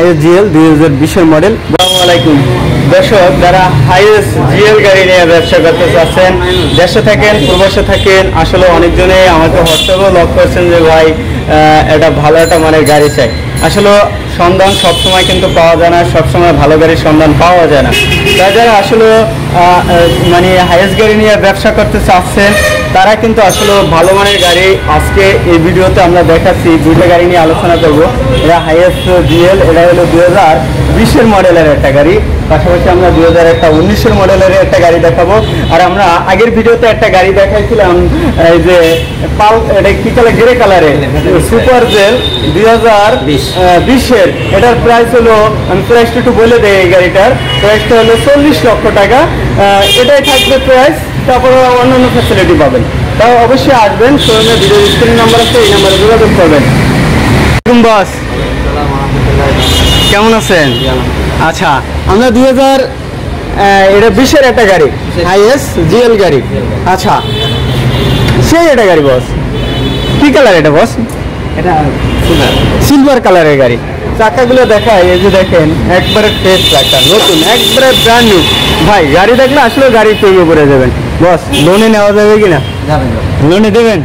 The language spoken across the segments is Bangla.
Highest GL 2020 model. আসসালামু আলাইকুম দর্শক, যারা হাইয়েস্ট জিএল গাড়ি নিয়ে ব্যবসা করতে চাচ্ছেন, দেশে থাকেন প্রবাসে থাকেন, আসলে অনেকজনেই আমাকে হোয়াটসঅ্যাপেও লক করছেন যে ভাই এটা ভালো একটা মানের গাড়ি চাই। আসলে সন্ধান সবসময় কিন্তু পাওয়া যায় না, সবসময় ভালো গাড়ির সন্ধান পাওয়া যায় না। যারা আসলে মানে হাইয়েস্ট গাড়ি নিয়ে ব্যবসা করতে চাচ্ছেন তারা কিন্তু আসলে ভালো মানের গাড়ি আজকে এই ভিডিওতে আমরা দেখাচ্ছি। দুইটা গাড়ি নিয়ে আলোচনা করবো। এটা হাইয়েস্ট জিএল, এটা হলো 2020 মডেলের একটা গাড়ি, পাশাপাশি আমরা 2019 মডেলের একটা গাড়ি দেখাবো। আর আমরা আগের ভিডিওতে একটা গাড়ি দেখাইছিলাম এই যে পাল, এটা কি কালার, গ্রে কালারের সুপার জেল 2020-এর। এটার প্রাইস হলো, আমি প্রাইসটা একটু বলে দেই, এই গাড়িটার প্রাইসটা হলো 40 লক্ষ টাকা। এটাই থাকবে প্রাইস, তারপরে অন্যান্য ফ্যাসিলিটি পাবেন। তাও অবশ্যই আসবেন, শোরুমে ভিডিও স্ক্রিন নাম্বার আছে, এই নাম্বারে যোগাযোগ করবেন। বস কেমন আছেন? আচ্ছা, আমরা 2020-এর একটা গাড়ি, হাইয়েস্ট জিএল গাড়ি। আচ্ছা, সেই এটা গাড়ি বস, কি কালার এটা বস? এটা সিলভার কালারের গাড়ি। চাকাগুলো দেখায়, এই যে দেখেন একবারে ফ্রেশ চাকা, নতুন, একবারে ব্র্যান্ড নিউ। ভাই গাড়ি দেখলে আসলে গাড়ি প্রেমে পড়ে যাবেন। বস লোনে নেওয়া যাবে কিনা? লোনে দেবেন?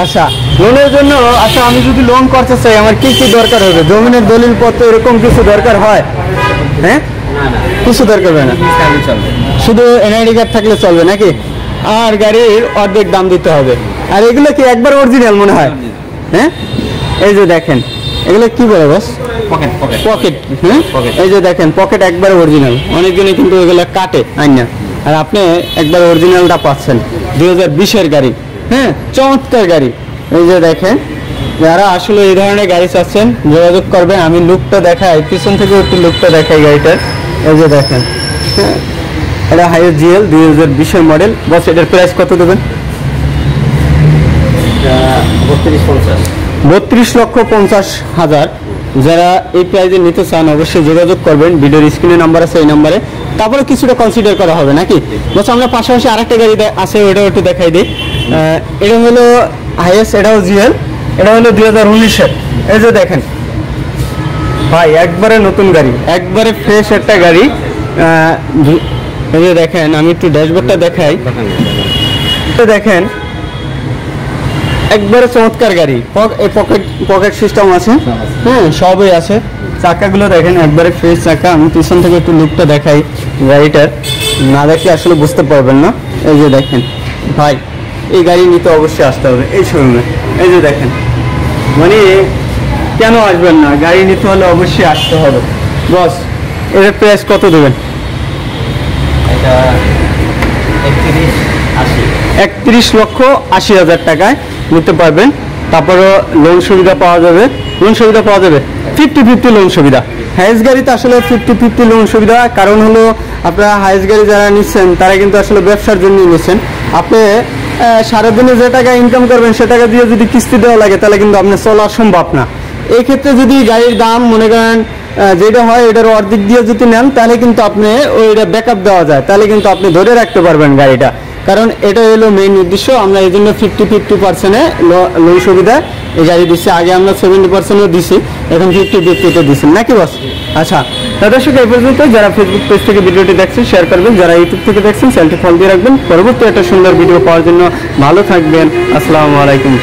আচ্ছা, লোনের জন্য আচ্ছা আমি যদি লোন করতে চাই আমার কি কি দরকার হবে? জমিনের দলিল পত্র এরকম কিছু দরকার হয়? হ্যাঁ, কিছু দরকার হবে না, শুধু এনআইডি কার্ড থাকলে চলবে নাকি? আর গাড়ির অর্ধেক দাম দিতে হবে। আর এগুলো কি একবার অরিজিনাল মনে হয়? হ্যাঁ, এই যে দেখেন এগুলো কি বলে বস? পকেট। হ্যাঁ, এই যে দেখেন পকেট একবার অরিজিনাল। অনেকজনই কিন্তু এগুলো কাটে আইনা, আর আপনি একবার অরিজিনালটা পাচ্ছেন। 2020-এর গাড়ি, হ্যাঁ, চমৎকার গাড়ি। এই যে দেখেন, যারা আসলে এই ধরনের গাড়ি চাচ্ছেন যোগাযোগ করবেন। আমি লুকটা দেখাই, পিছন থেকে একটু লুকটা দেখাই গাড়িটার। এই যে দেখেন, হ্যাঁ, এটা হাইয়েস্ট জিএল 2020-এর মডেল। বস এটার প্রাইস কত দেবেন? 32,50,000। যারা এই প্রাইজে নিতে চান অবশ্যই যোগাযোগ করবেন, ভিডিওর স্ক্রিনে নাম্বার আছে, এই নাম্বারে। তারপরে কিছুটা কনসিডার করা হবে নাকি? বস আমরা পাশাপাশি আরেকটা গাড়ি আছে, ওটাও একটু দেখাই দিই। এটা হলো হাইয়েস্ট, এটাও জিএল, এটা হলো 2019-এর। এই যে দেখেন ভাই একবারে নতুন গাড়ি, একবারে ফ্রেশ একটা গাড়ি। এই যে দেখেন, আমি একটু ড্যাশবোর্ডটা দেখাই। দেখেন একবারে চমৎকার গাড়ি, পকেট সিস্টেম আছে, হ্যাঁ, সবই আছে। চাকাগুলো দেখেন একবারে ফ্রেশ চাকা। আমি পিছন থেকে একটু লুকটা দেখাই গাড়িটার, না দেখলে আসলে বুঝতে পারবেন না। এই যে দেখেন ভাই, এই গাড়ি নিতে অবশ্যই আসতে হবে এই শোরুমে। এই যে দেখেন, মানে কেন আসবেন না, গাড়ি নিতে হলে অবশ্যই আসতে হবে। বস এটার প্রাইস কত দেবেন? এটা 31,80,000 টাকায় নিতে পারবেন। তারপরে লোন সুবিধা পাওয়া যাবে, 50-50 লোন সুবিধা। হাইয়েস্ট গাড়িতে আসলে 50-50 লোন সুবিধা, কারণ হলো আপনারা হাইয়েস্ট গাড়ি যারা নিচ্ছেন তারা কিন্তু আসলে ব্যবসার জন্যই নিচ্ছেন। আপনি সারাদিনে যে টাকা ইনকাম করবেন সে টাকা দিয়ে যদি কিস্তি দেওয়া লাগে তাহলে কিন্তু আপনার চলা সম্ভব না। এই ক্ষেত্রে যদি গাড়ির দাম মনে করেন যেটা হয় এটার অর্ধেক দিয়ে যদি নেন তাহলে কিন্তু আপনি ওইটা ব্যাকআপ দেওয়া যায়, তাহলে কিন্তু আপনি ধরে রাখতে পারবেন গাড়িটা। কারণ এটা হলো মেইন উদ্দেশ্য। আমরা এই জন্য 50-50% লোন সুবিধা এই গাড়ি দিচ্ছি। আগে আমরা 70%ও দিছি, এখন 50-50-তে দিচ্ছি নাকি বস? আচ্ছা দর্শক, এই পর্যন্ত। যারা ফেসবুক পেজ থেকে ভিডিওটি দেখছেন শেয়ার করবেন, যারা ইউটিউব থেকে দেখছেন চ্যানেলটি ফলো দিয়ে রাখবেন। পরবর্তী একটা সুন্দর ভিডিও পাওয়ার জন্য ভালো থাকবেন। আসসালামু আলাইকুম।